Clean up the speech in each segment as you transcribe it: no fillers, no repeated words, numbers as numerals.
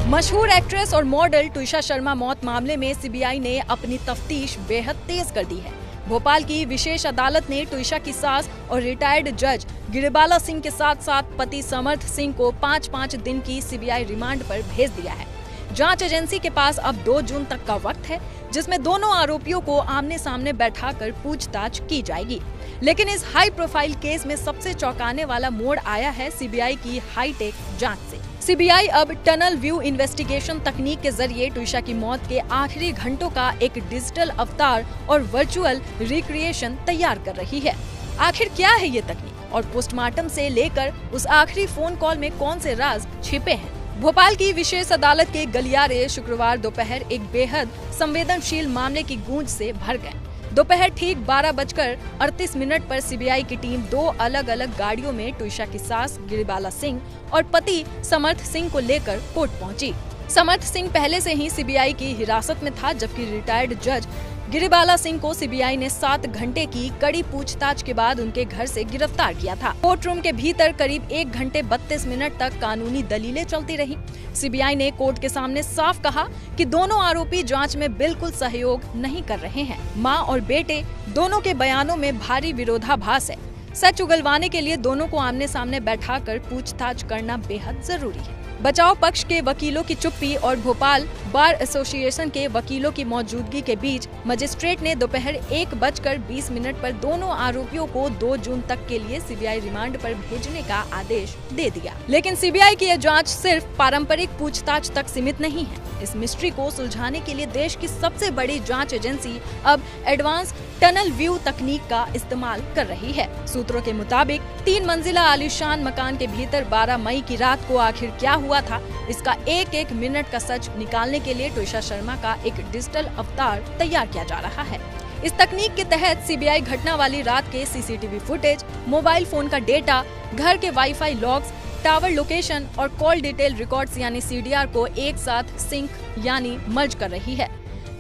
मशहूर एक्ट्रेस और मॉडल ट्विशा शर्मा मौत मामले में सीबीआई ने अपनी तफ्तीश बेहद तेज कर दी है। भोपाल की विशेष अदालत ने ट्विशा की सास और रिटायर्ड जज गिरिबाला सिंह के साथ साथ पति समर्थ सिंह को 5-5 दिन की सीबीआई रिमांड पर भेज दिया है। जांच एजेंसी के पास अब 2 जून तक का वक्त है, जिसमें दोनों आरोपियों को आमने सामने बैठाकर पूछताछ की जाएगी। लेकिन इस हाई प्रोफाइल केस में सबसे चौंकाने वाला मोड़ आया है सीबीआई की हाईटेक जांच से। सीबीआई अब टनल व्यू इन्वेस्टिगेशन तकनीक के जरिए ट्विशा की मौत के आखिरी घंटों का एक डिजिटल अवतार और वर्चुअल रिक्रिएशन तैयार कर रही है। आखिर क्या है ये तकनीक और पोस्टमार्टम से लेकर उस आखिरी फोन कॉल में कौन से राज छिपे हैं? भोपाल की विशेष अदालत के गलियारे शुक्रवार दोपहर एक बेहद संवेदनशील मामले की गूंज से भर गए। दोपहर ठीक 12:38 पर सीबीआई की टीम 2 अलग-अलग गाड़ियों में ट्विशा की सास गिरिबाला सिंह और पति समर्थ सिंह को लेकर कोर्ट पहुंची। समर्थ सिंह पहले से ही सीबीआई की हिरासत में था, जबकि रिटायर्ड जज गिरिबाला सिंह को सीबीआई ने 7 घंटे की कड़ी पूछताछ के बाद उनके घर से गिरफ्तार किया था। कोर्ट रूम के भीतर करीब 1 घंटे 32 मिनट तक कानूनी दलीलें चलती रही। सीबीआई ने कोर्ट के सामने साफ कहा कि दोनों आरोपी जांच में बिल्कुल सहयोग नहीं कर रहे हैं। मां और बेटे दोनों के बयानों में भारी विरोधाभास है। सच उगलवाने के लिए दोनों को आमने सामने बैठाकर पूछताछ करना बेहद जरूरी है। बचाव पक्ष के वकीलों की चुप्पी और भोपाल बार एसोसिएशन के वकीलों की मौजूदगी के बीच मजिस्ट्रेट ने दोपहर 1:20 पर दोनों आरोपियों को 2 जून तक के लिए सीबीआई रिमांड पर भेजने का आदेश दे दिया। लेकिन सीबीआई की यह जांच सिर्फ पारंपरिक पूछताछ तक सीमित नहीं है। इस मिस्ट्री को सुलझाने के लिए देश की सबसे बड़ी जांच एजेंसी अब एडवांस टनल व्यू तकनीक का इस्तेमाल कर रही है। सूत्रों के मुताबिक 3 मंजिला आलीशान मकान के भीतर 12 मई की रात को आखिर क्या हुआ था, इसका एक मिनट का सच निकालने के लिए ट्विशा शर्मा का एक डिजिटल अवतार तैयार किया जा रहा है। इस तकनीक के तहत सीबीआई घटना वाली रात के सीसीटीवी फुटेज, मोबाइल फोन का डेटा, घर के वाईफाई लॉग्स, टावर लोकेशन और कॉल डिटेल रिकॉर्ड्स यानी सीडीआर को एक साथ सिंक यानी मर्ज कर रही है।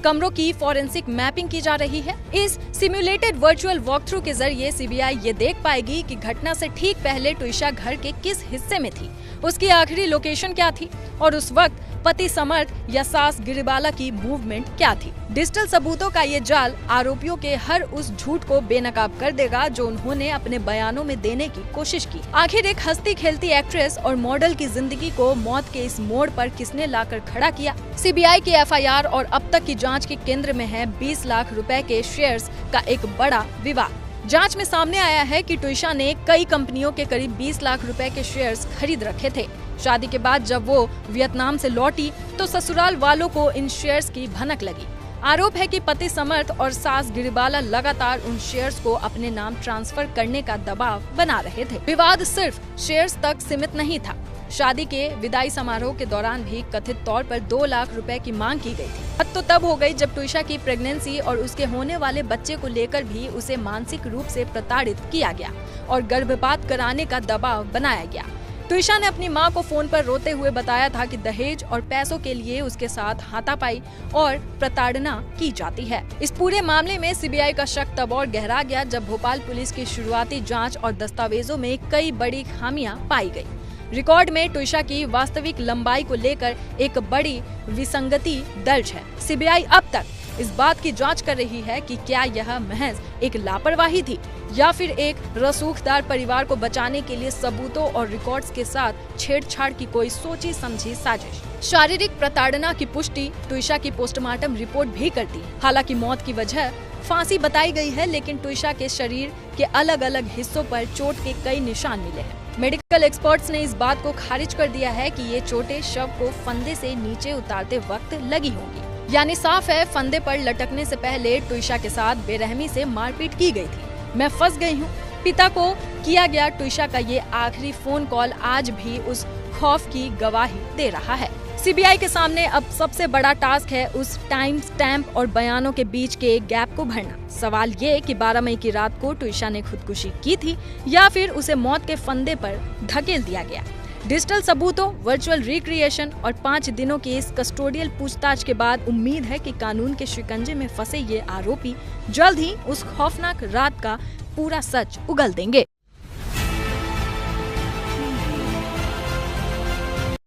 कमरों की फॉरेंसिक मैपिंग की जा रही है। इस सिम्युलेटेड वर्चुअल वॉकथ्रू के जरिए सीबीआई ये देख पाएगी कि घटना से ठीक पहले ट्विशा घर के किस हिस्से में थी, उसकी आखिरी लोकेशन क्या थी और उस वक्त पति समर्थ या सास गिरिबाला की मूवमेंट क्या थी। डिजिटल सबूतों का ये जाल आरोपियों के हर उस झूठ को बेनकाब कर देगा जो उन्होंने अपने बयानों में देने की कोशिश की। आखिर एक हंसती खेलती एक्ट्रेस और मॉडल की जिंदगी को मौत के इस मोड़ पर किसने लाकर खड़ा किया? सीबीआई की एफआईआर और अब तक की जांच के केंद्र में है 20 लाख रुपए के शेयर्स का एक बड़ा विवाद। जांच में सामने आया है कि ट्विशा ने कई कंपनियों के करीब 20 लाख रुपए के शेयर्स खरीद रखे थे। शादी के बाद जब वो वियतनाम से लौटी तो ससुराल वालों को इन शेयर्स की भनक लगी। आरोप है कि पति समर्थ और सास गिरिबाला लगातार उन शेयर्स को अपने नाम ट्रांसफर करने का दबाव बना रहे थे। विवाद सिर्फ शेयर्स तक सीमित नहीं था। शादी के विदाई समारोह के दौरान भी कथित तौर पर 2 लाख रुपए की मांग की गई थी। हद तो तब हो गई जब ट्विशा की प्रेगनेंसी और उसके होने वाले बच्चे को लेकर भी उसे मानसिक रूप से प्रताड़ित किया गया और गर्भपात कराने का दबाव बनाया गया। ट्विशा ने अपनी मां को फोन पर रोते हुए बताया था कि दहेज और पैसों के लिए उसके साथ हाथापाई और प्रताड़ना की जाती है। इस पूरे मामले में सीबीआई का शक तब और गहरा गया जब भोपाल पुलिस की शुरुआती जांच और दस्तावेजों में कई बड़ी खामियां पाई गई। रिकॉर्ड में ट्विशा की वास्तविक लंबाई को लेकर एक बड़ी विसंगति दर्ज है। सीबीआई अब तक इस बात की जांच कर रही है कि क्या यह महज एक लापरवाही थी या फिर एक रसूखदार परिवार को बचाने के लिए सबूतों और रिकॉर्ड्स के साथ छेड़छाड़ की कोई सोची समझी साजिश। शारीरिक प्रताड़ना की पुष्टि ट्विशा की पोस्टमार्टम रिपोर्ट भी करती है। हालांकि मौत की वजह फांसी बताई गई है, लेकिन ट्विशा के शरीर के अलग अलग हिस्सों पर चोट के कई निशान मिले हैं। मेडिकल एक्सपर्ट्स ने इस बात को खारिज कर दिया है कि ये चोटें शव को फंदे से नीचे उतारते वक्त लगी होंगी। यानी साफ है, फंदे पर लटकने से पहले ट्विशा के साथ बेरहमी से मारपीट की गई थी। मैं फंस गई हूँ। पिता को किया गया ट्विशा का ये आखिरी फोन कॉल आज भी उस खौफ की गवाही दे रहा है। सीबीआई के सामने अब सबसे बड़ा टास्क है उस टाइम स्टैम्प और बयानों के बीच के गैप को भरना। सवाल ये कि 12 मई की रात को ट्विशा ने खुदकुशी की थी या फिर उसे मौत के फंदे पर धकेल दिया गया। डिजिटल सबूतों, वर्चुअल रिक्रिएशन और 5 दिनों की इस कस्टोडियल पूछताछ के बाद उम्मीद है कि कानून के शिकंजे में फंसे ये आरोपी जल्द ही उस खौफनाक रात का पूरा सच उगल देंगे।